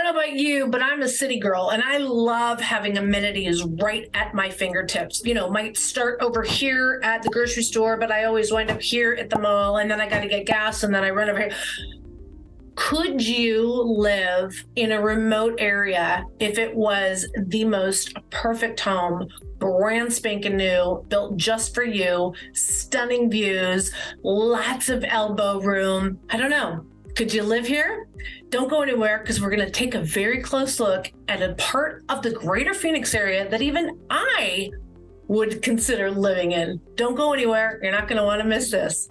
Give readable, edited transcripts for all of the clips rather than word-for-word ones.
don't know about you, but I'm a city girl and I love having amenities right at my fingertips. Might start over here at the grocery store, but I always wind up here at the mall, and then I got to get gas, and then I run over here. Could you live in a remote area if it was the most perfect home, brand spanking new, built just for you, stunning views, lots of elbow room? I don't know. Could you live here? Don't go anywhere, because we're going to take a very close look at a part of the greater Phoenix area that even I would consider living in. Don't go anywhere. You're not going to want to miss this.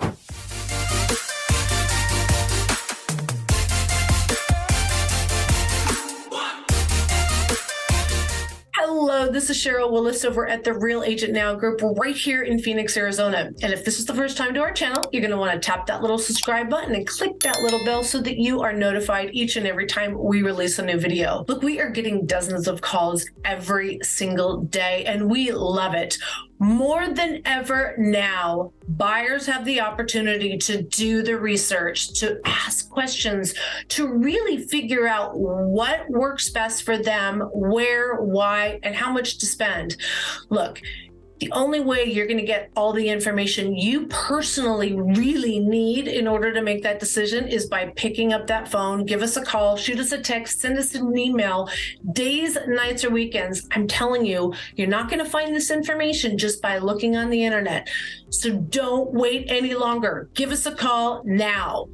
Hello, this is Sheryl Willis over at the Real Agent Now group right here in Phoenix, Arizona. And if this is the first time to our channel, you're going to want to tap that little subscribe button and click that little bell so that you are notified each and every time we release a new video. Look, we are getting dozens of calls every single day, and we love it. More than ever now, buyers have the opportunity to do the research, to ask questions, to really figure out what works best for them, where, why, and how much to spend. Look, the only way you're going to get all the information you personally really need in order to make that decision is by picking up that phone. Give us a call, shoot us a text, send us an email, days, nights, or weekends. I'm telling you, you're not going to find this information just by looking on the internet. So don't wait any longer. Give us a call now.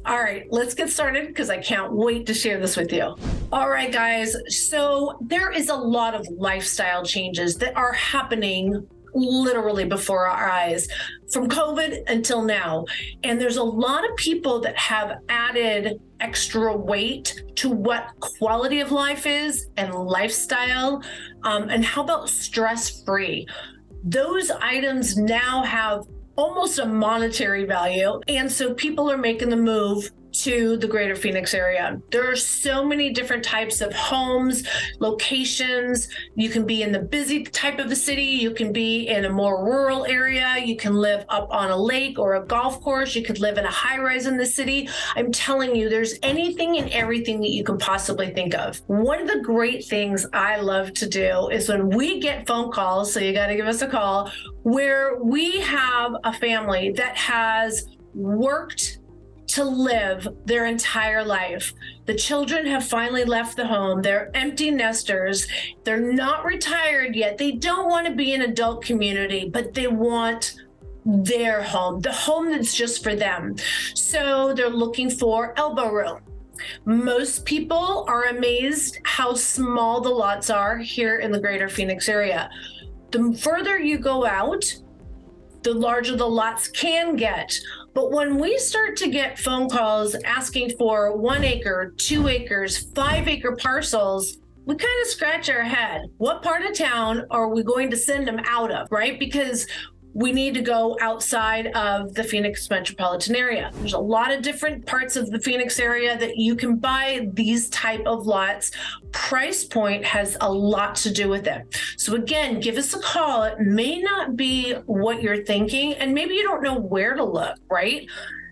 All right, let's get started, because I can't wait to share this with you. All right, guys. So there is a lot of lifestyle changes that are happening literally before our eyes from COVID until now. And there's a lot of people that have added extra weight to what quality of life is and lifestyle. And how about stress-free? Those items now have almost a monetary value. And so people are making the move to the greater Phoenix area. There are so many different types of homes, locations. You can be in the busy type of the city. You can be in a more rural area. You can live up on a lake or a golf course. You could live in a high rise in the city. I'm telling you, there's anything and everything that you can possibly think of. One of the great things I love to do is when we get phone calls, so you got to give us a call, where we have a family that has worked to live their entire life. The children have finally left the home. They're empty nesters. They're not retired yet. They don't want to be an adult community, but they want their home, the home that's just for them. So they're looking for elbow room. Most people are amazed how small the lots are here in the greater Phoenix area. The further you go out, the larger the lots can get. But when we start to get phone calls asking for 1 acre, 2 acres, 5-acre parcels, we kind of scratch our head. What part of town are we going to send them out of, right? Because we need to go outside of the Phoenix metropolitan area. There's a lot of different parts of the Phoenix area that you can buy these type of lots. Price point has a lot to do with it. So again, give us a call. It may not be what you're thinking, and maybe you don't know where to look, right?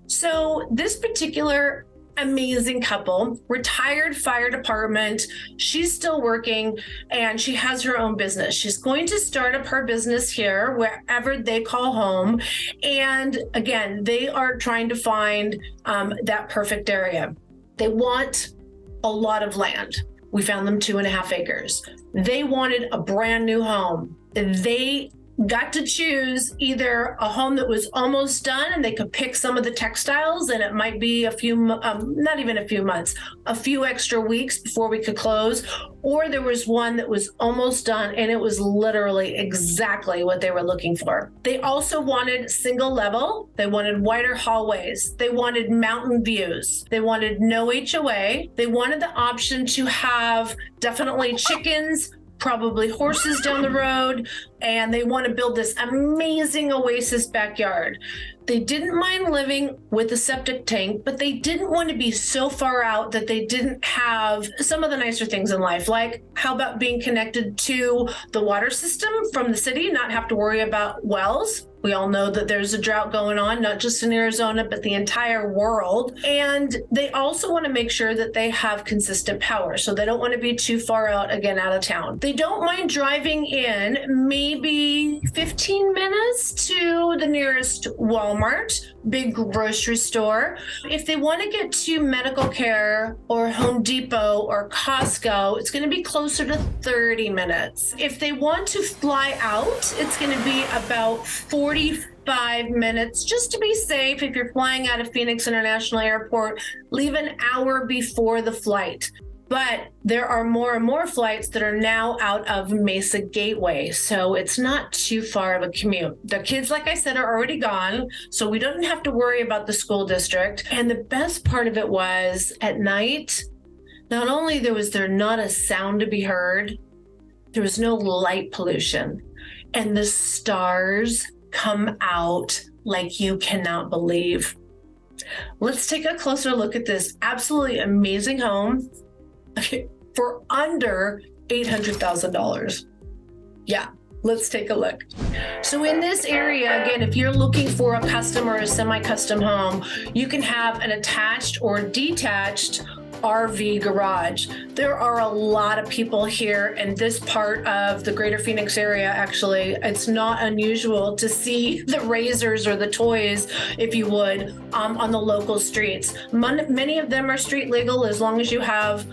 So this particular amazing couple, retired fire department. She's still working and she has her own business. She's going to start up her business here wherever they call home. And again, they are trying to find that perfect area. They want a lot of land. We found them 2.5 acres. They wanted a brand new home. They got to choose either a home that was almost done and they could pick some of the textiles, and it might be a few, not even a few months, a few extra weeks before we could close, or there was one that was almost done and it was literally exactly what they were looking for. They also wanted single level. They wanted wider hallways. They wanted mountain views. They wanted no HOA. They wanted the option to have definitely chickens, probably horses down the road, and they want to build this amazing oasis backyard. They didn't mind living with a septic tank, but they didn't want to be so far out that they didn't have some of the nicer things in life. Like, how about being connected to the water system from the city, not have to worry about wells? We all know that there's a drought going on, not just in Arizona, but the entire world. And they also want to make sure that they have consistent power. So they don't want to be too far out of town. They don't mind driving in maybe 15 minutes to the nearest Walmart, big grocery store. If they want to get to medical care or Home Depot or Costco, it's going to be closer to 30 minutes. If they want to fly out, it's going to be about 45 minutes just to be safe. If you're flying out of Phoenix International Airport, leave an hour before the flight. But there are more and more flights that are now out of Mesa Gateway, so it's not too far of a commute. The kids, like I said, are already gone, so we don't have to worry about the school district. And the best part of it was at night, not only was there not a sound to be heard, there was no light pollution, and the stars come out like you cannot believe. Let's take a closer look at this absolutely amazing home. Okay, for under $800,000. Yeah, let's take a look. So in this area, again, if you're looking for a custom or a semi-custom home, you can have an attached or detached RV garage. There are a lot of people here in this part of the greater Phoenix area. Actually, it's not unusual to see the razors or the toys, if you would, on the local streets. Many of them are street legal as long as you have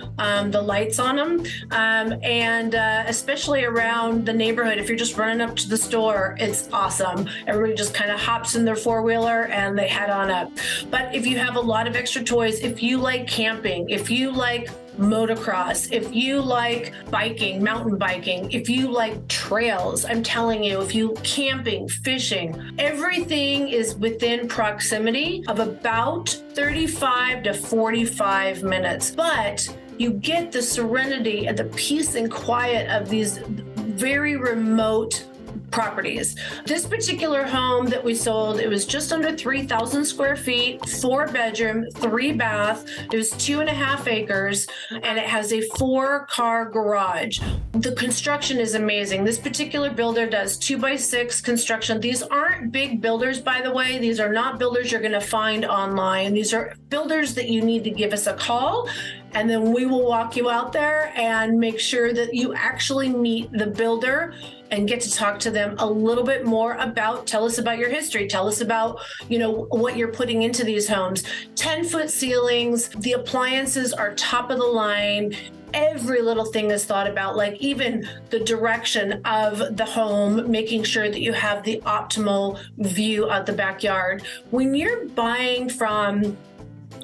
the lights on them. And especially around the neighborhood, if you're just running up to the store, it's awesome. Everybody just kind of hops in their four-wheeler and they head on up. But if you have a lot of extra toys, if you like camping, if you like motocross, if you like biking, mountain biking, if you like trails, I'm telling you, if you camping, fishing, everything is within proximity of about 35 to 45 minutes. But you get the serenity and the peace and quiet of these very remote properties. This particular home that we sold, it was just under 3,000 square feet, 4-bedroom, 3-bath. It was 2.5 acres, and it has a 4-car garage. The construction is amazing. This particular builder does 2x6 construction. These aren't big builders, by the way. These are not builders you're going to find online. These are builders that you need to give us a call, and then we will walk you out there and make sure that you actually meet the builder and get to talk to them a little bit more about, tell us about your history, tell us about, what you're putting into these homes. 10-foot ceilings, the appliances are top of the line. Every little thing is thought about, like even the direction of the home, making sure that you have the optimal view of the backyard. When you're buying from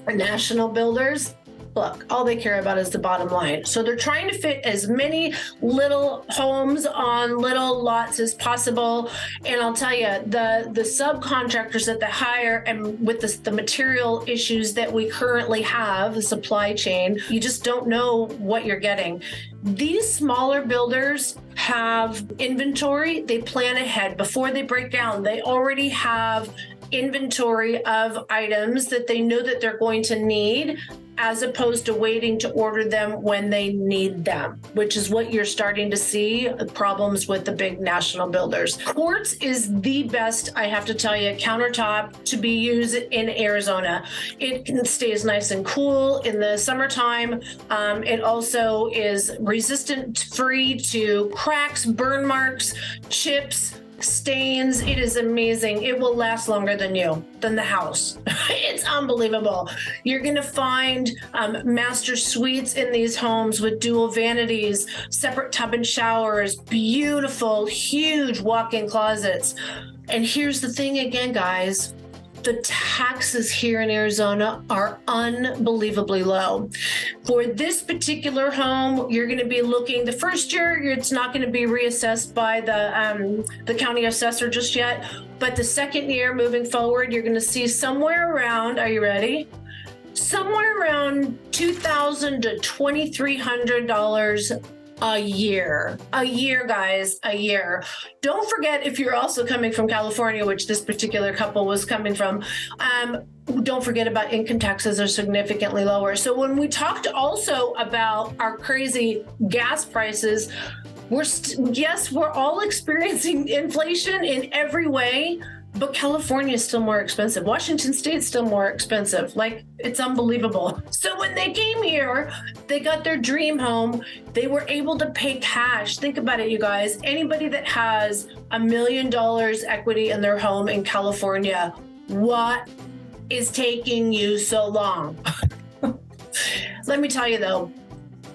national builders, look, all they care about is the bottom line. So they're trying to fit as many little homes on little lots as possible. And I'll tell you, the subcontractors that they hire, and with the material issues that we currently have, the supply chain, you just don't know what you're getting. These smaller builders have inventory. They plan ahead before they break down. They already have inventory of items that they know that they're going to need, as opposed to waiting to order them when they need them, which is what you're starting to see problems with the big national builders. Quartz is the best, I have to tell you, countertop to be used in Arizona. It stays nice and cool in the summertime. It also is resistant free to cracks, burn marks, chips, stains. It is amazing. It will last longer than the house. It's unbelievable. You're going to find master suites in these homes with dual vanities, separate tub and showers, beautiful, huge walk-in closets. And here's the thing again, guys. The taxes here in Arizona are unbelievably low. For this particular home, you're going to be looking, the first year, it's not going to be reassessed by the county assessor just yet. But the second year moving forward, you're going to see somewhere around, are you ready? Somewhere around $2,000 to $2,300 a year, guys, a year. Don't forget, if you're also coming from California, which this particular couple was coming from, don't forget about income taxes are significantly lower. So when we talked also about our crazy gas prices, Yes, we're all experiencing inflation in every way, but California is still more expensive. Washington State's still more expensive. Like, it's unbelievable. So when they came here, they got their dream home. They were able to pay cash. Think about it, you guys. Anybody that has $1 million equity in their home in California, what is taking you so long? Let me tell you though,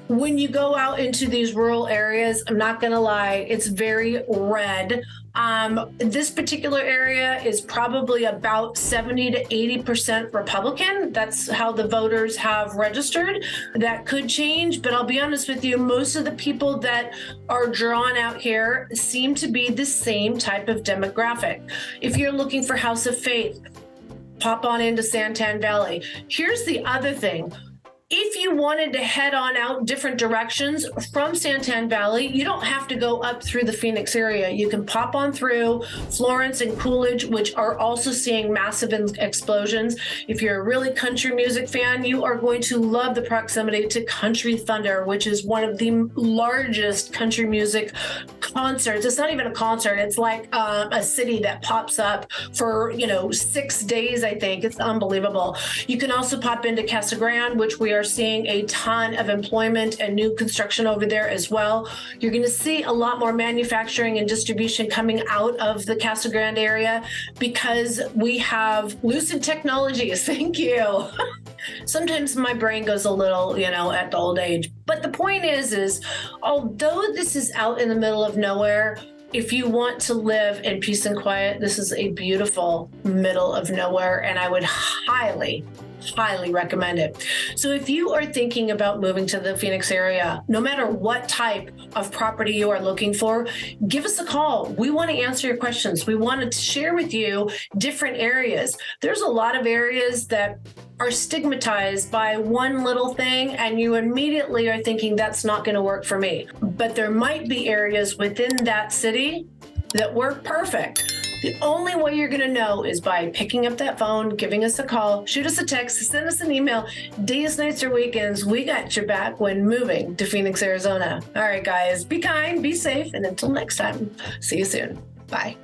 when you go out into these rural areas, I'm not going to lie, it's very red. This particular area is probably about 70 to 80% Republican. That's how the voters have registered. That could change, but I'll be honest with you, most of the people that are drawn out here seem to be the same type of demographic. If you're looking for House of Faith, pop on into Santan Valley. Here's the other thing. If you wanted to head on out different directions from Santan Valley, you don't have to go up through the Phoenix area. You can pop on through Florence and Coolidge, which are also seeing massive explosions. If you're a really country music fan, you are going to love the proximity to Country Thunder, which is one of the largest country music concerts. It's not even a concert. It's like a city that pops up for, 6 days, I think. It's unbelievable. You can also pop into Casa Grande, which we are seeing a ton of employment and new construction over there as well. You're going to see a lot more manufacturing and distribution coming out of the Casa Grande area because we have lucid technologies. Thank you. Sometimes my brain goes a little, at the old age. But the point is although this is out in the middle of nowhere, if you want to live in peace and quiet, this is a beautiful middle of nowhere, and I would highly recommend it. So if you are thinking about moving to the Phoenix area, no matter what type of property you are looking for, give us a call. We want to answer your questions. We want to share with you different areas. There's a lot of areas that are stigmatized by one little thing, and you immediately are thinking that's not going to work for me. But there might be areas within that city that work perfect. The only way you're going to know is by picking up that phone, giving us a call, shoot us a text, send us an email. Days, nights, or weekends, we got your back when moving to Phoenix, Arizona. All right, guys, be kind, be safe, and until next time, see you soon. Bye.